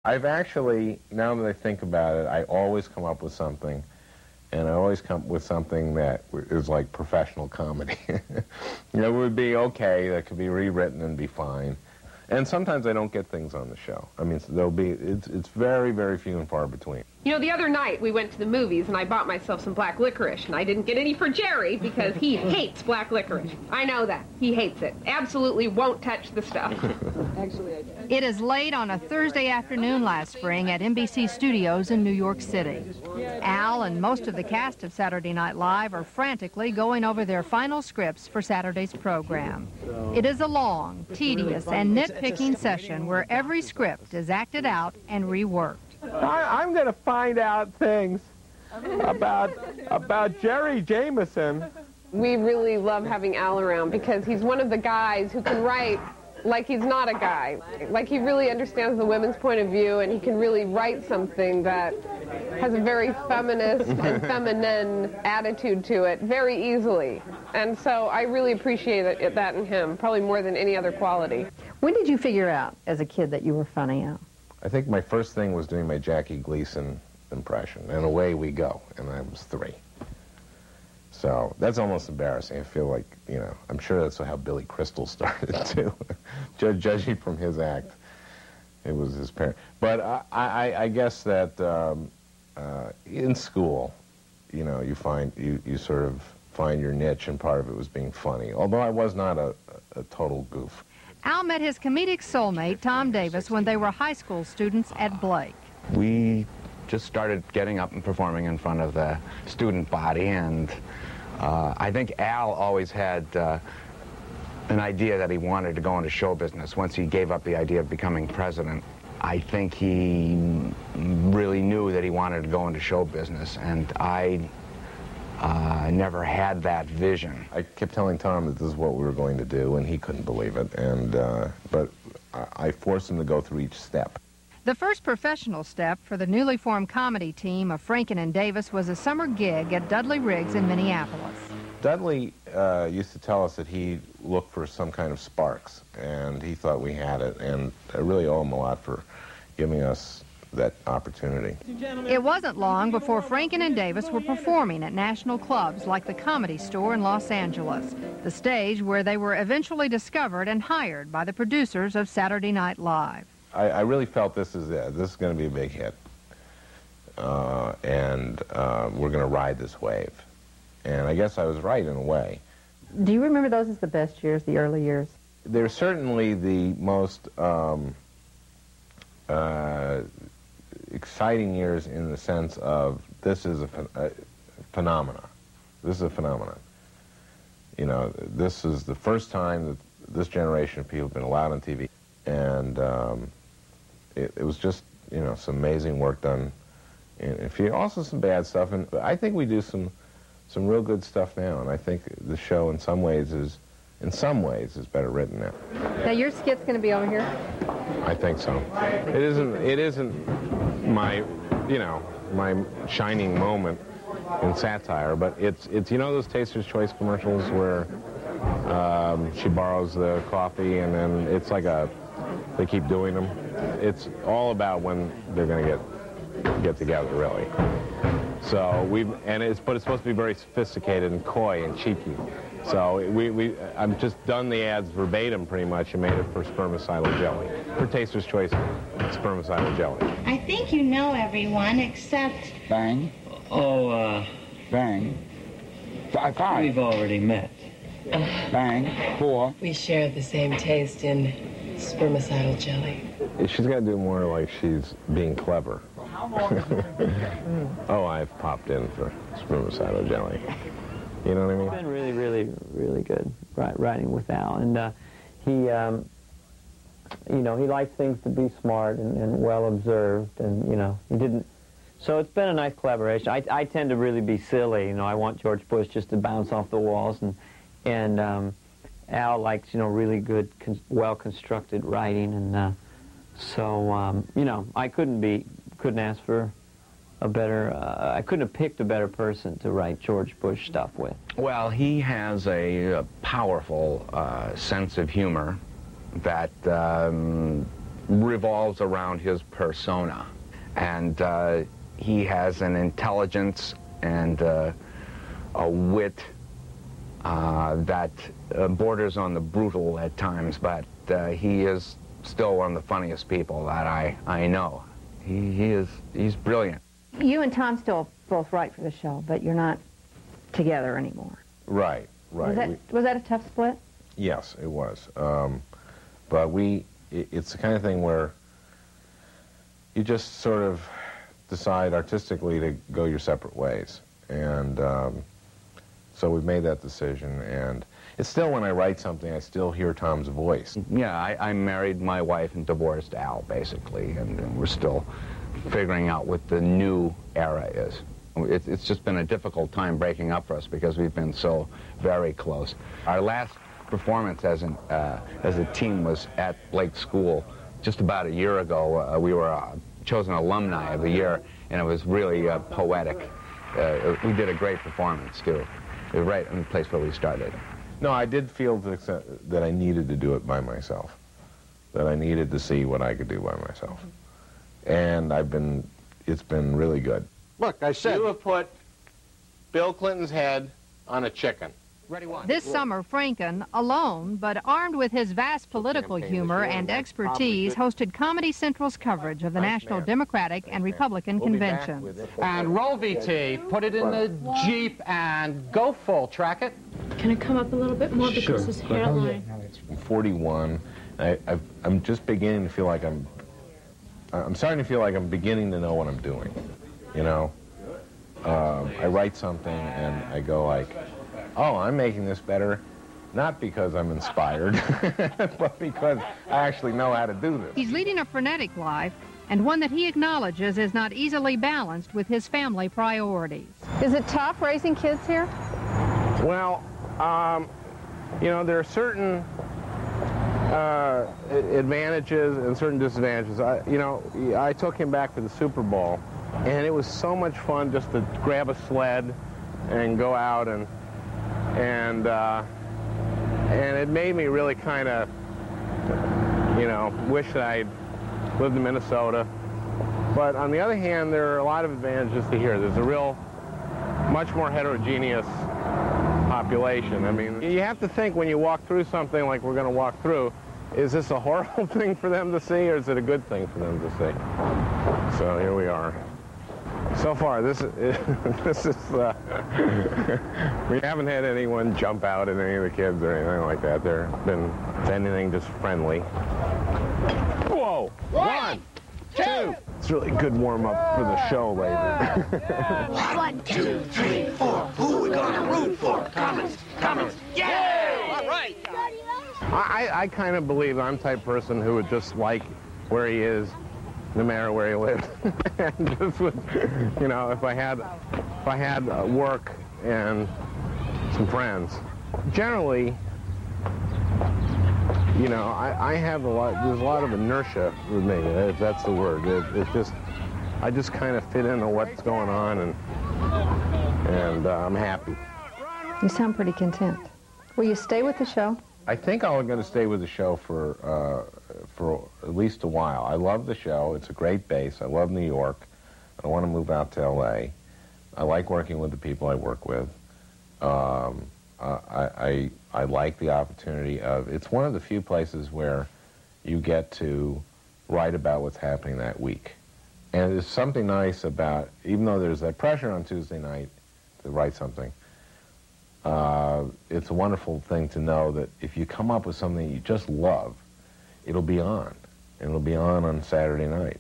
I've actually, now that I think about it, I always come up with something, and I always come up with something that is like professional comedy. You know, it would be okay, that could be rewritten and be fine. And sometimes I don't get things on the show. I mean, there'll be, it's very, very few and far between. You know, the other night we went to the movies and I bought myself some black licorice, and I didn't get any for Jerry because he hates black licorice. I know that. He hates it. Absolutely won't touch the stuff. Actually, I did. It is late on a Thursday afternoon last spring at NBC Studios in New York City. Al and most of the cast of Saturday Night Live are frantically going over their final scripts for Saturday's program. It is a long, tedious, and nitpicking session where every script is acted out and reworked. I'm going to find out things about Jerry Jameson. We really love having Al around because he's one of the guys who can write like he's not a guy. Like he really understands the women's point of view, and he can really write something that has a very feminist and feminine attitude to it very easily. And so I really appreciate that in him, probably more than any other quality. When did you figure out as a kid that you were funny, Al? I think my first thing was doing my Jackie Gleason impression, and away we go, and I was 3. So that's almost embarrassing. I feel like, you know, I'm sure that's how Billy Crystal started too. Judging from his act, it was his parent. But I guess that in school, you know, you sort of find your niche, and part of it was being funny. Although I was not a total goof. Al met his comedic soulmate, Tom Davis, when they were high school students at Blake. We just started getting up and performing in front of the student body, and I think Al always had an idea that he wanted to go into show business. Once he gave up the idea of becoming president, I think he really knew that he wanted to go into show business, and I never had that vision. I kept telling Tom that this is what we were going to do, and he couldn't believe it. And but I forced him to go through each step. The first professional step for the newly formed comedy team of Franken and Davis was a summer gig at Dudley Riggs in Minneapolis. Dudley used to tell us that he looked for some kind of sparks, and he thought we had it, and I really owe him a lot for giving us that opportunity. It wasn't long before Franken and Davis were performing at national clubs like the Comedy Store in Los Angeles, the stage where they were eventually discovered and hired by the producers of Saturday Night Live. I really felt this is it. This is going to be a big hit, and we're going to ride this wave. And I guess I was right in a way. Do you remember those as the best years, the early years? They're certainly the most exciting years in the sense of this is a phenomenon. This is a phenomenon. You know, this is the first time that this generation of people have been allowed on TV. And it was just, you know, some amazing work done. And also some bad stuff. And I think we do some real good stuff now. And I think the show in some ways is better written now. Now your skit's going to be over here? I think so. It isn't my, you know, my shining moment in satire, but it's you know those Taster's Choice commercials where she borrows the coffee and then it's like they keep doing them. It's all about when they're going to get together, really. So but it's supposed to be very sophisticated and coy and cheeky. So I've just done the ads verbatim pretty much and made it for spermicidal jelly. For Taster's Choice spermicidal jelly. I think you know everyone except... Bang. Oh, Bang. 5. we've already met. Bang. 4. We share the same taste in spermicidal jelly. She's got to do more like she's being clever. Oh, I've popped in for spermicidal jelly. You know what I mean? It's been really, really, really good writing with Al, and he, you know, he likes things to be smart and well observed, and you know, he didn't. So it's been a nice collaboration. I tend to really be silly, you know. I want George Bush just to bounce off the walls, and Al likes, you know, really good, well constructed writing, and so you know, I couldn't ask for a better, I couldn't have picked a better person to write George Bush stuff with. Well, he has a powerful sense of humor that revolves around his persona. And he has an intelligence and a wit that borders on the brutal at times, but he is still one of the funniest people that I know. He's brilliant. You and Tom still both write for the show, but you're not together anymore. Right, right. Was that a tough split? Yes, it was. But it's the kind of thing where you just sort of decide artistically to go your separate ways. And so we've made that decision. And it's still, when I write something, I still hear Tom's voice. Yeah, I married my wife and divorced Al, basically, and we're still figuring out what the new era is. It's just been a difficult time breaking up for us because we've been so very close. Our last performance as a team was at Blake School just about a year ago. We were chosen alumni of the year, and it was really poetic. We did a great performance, too. It was right in the place where we started. No, I did feel that I needed to do it by myself, that I needed to see what I could do by myself. And it's been really good. Look, I said... You have put Bill Clinton's head on a chicken. This summer, Franken, alone but armed with his vast political humor and expertise, hosted Comedy Central's coverage of the national Democratic and Republican conventions. And roll VT, put it in the Jeep, and go full. Track it. Can it come up a little bit more because his hairline? I'm 41. I'm just beginning to feel like I'm starting to feel like I'm beginning to know what I'm doing. You know, I write something and I go like, oh, I'm making this better, not because I'm inspired, but because I actually know how to do this. He's leading a frenetic life, and one that he acknowledges is not easily balanced with his family priorities. Is it tough raising kids here? Well, you know, there are certain advantages and certain disadvantages. I took him back for the Super Bowl, and it was so much fun just to grab a sled and go out and it made me really kind of, you know, wish that I'd lived in Minnesota. But on the other hand, there are a lot of advantages to here. There's a real, much more heterogeneous population. I mean, you have to think when you walk through something like we're going to walk through, is this a horrible thing for them to see, or is it a good thing for them to see? So here we are. So far, this is we haven't had anyone jump out at any of the kids or anything like that. They've been, if anything, just friendly. Whoa! 1, 2. It's a really good warm-up for the show later. 1, 2, 3, 4. Who we gonna root for? Comments. Yeah! All right. I kind of believe I'm the type of person who would just like where he is, no matter where he lives. And just would, you know, if I had work and some friends. Generally, you know, I have there's a lot of inertia with me, if that's the word. It's just, I just kind of fit into what's going on, and I'm happy. You sound pretty content. Will you stay with the show? I think I'm going to stay with the show for at least a while. I love the show. It's a great base. I love New York. I don't want to move out to L.A. I like working with the people I work with. I like the opportunity of, it's one of the few places where you get to write about what's happening that week. And there's something nice about, even though there's that pressure on Tuesday night to write something, it's a wonderful thing to know that if you come up with something you just love, it'll be on. And it'll be on Saturday night.